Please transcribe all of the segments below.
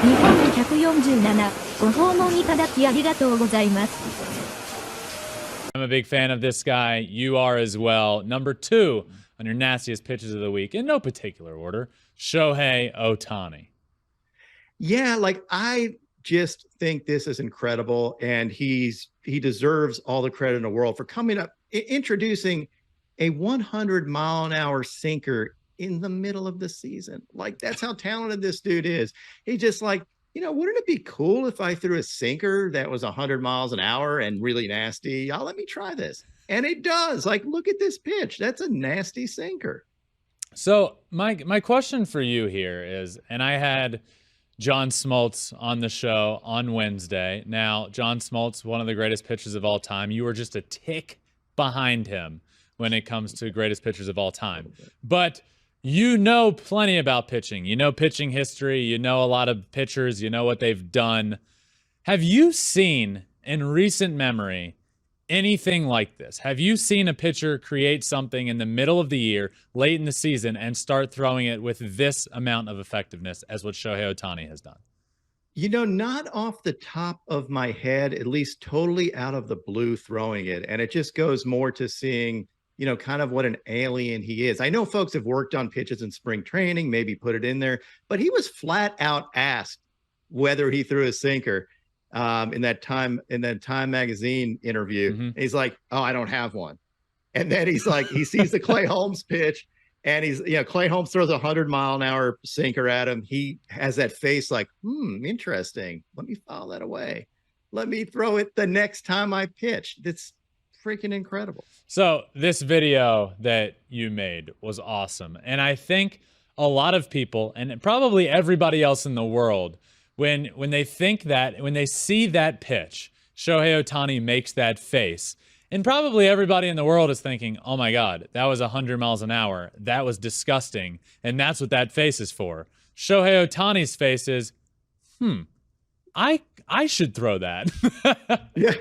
日本語147、ご訪問いただきありがとうございます。I'm a big fan of this guy. You are as well. Number 2 on your nastiest pitches of the week, in no particular order, Shohei Ohtani. Yeah, like I just think this is incredible, and he deserves all the credit in the world for coming up, introducing a 100-mile-an-hour sinker in the middle of the season. Like, that's how talented this dude is. He just like, wouldn't it be cool if I threw a sinker that was 100 miles an hour and really nasty? Let me try this. And it does. Like, look at this pitch. That's a nasty sinker. So my question for you here is, and I had John Smoltz on the show on Wednesday. Now, John Smoltz, one of the greatest pitchers of all time. You were just a tick behind him when it comes to greatest pitchers of all time. But you know plenty about pitching. You know pitching history. You know a lot of pitchers. You know what they've done. Have you seen in recent memory anything like this? Have you seen a pitcher create something in the middle of the year, late in the season, and start throwing it with this amount of effectiveness as what Shohei Ohtani has done? Not off the top of my head, at least totally out of the blue throwing it. And it just goes more to seeing, kind of what an alien he is. I know folks have worked on pitches in spring training, maybe put it in there, but he was flat out asked whether he threw a sinker in that Time magazine interview. Mm-hmm. He's like, "Oh, I don't have one." And then he's like, he sees the Clay Holmes pitch, and Clay Holmes throws a 100-mile-an-hour sinker at him. He has that face like, interesting. Let me file that away. Let me throw it the next time I pitch. That's freaking incredible. So this video that you made was awesome. And I think a lot of people, and probably everybody else in the world, when they think that, when they see that pitch, Shohei Ohtani makes that face, and probably everybody in the world is thinking, oh my God, that was 100 miles an hour. That was disgusting. And that's what that face is for. Shohei Ohtani's face is, I should throw that. Yeah.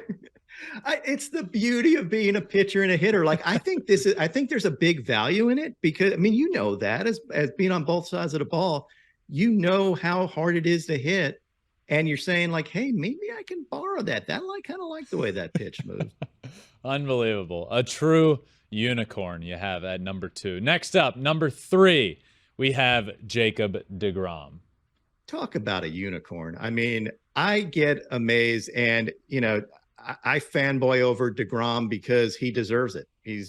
It's the beauty of being a pitcher and a hitter. Like, I think there's a big value in it because, that as being on both sides of the ball, how hard it is to hit. And you're saying like, hey, maybe I can borrow that. I kind of like the way that pitch moves. Unbelievable. A true unicorn you have at number 2. Next up, number 3, we have Jacob deGrom. Talk about a unicorn. I get amazed, and, I fanboy over deGrom because he deserves it. He's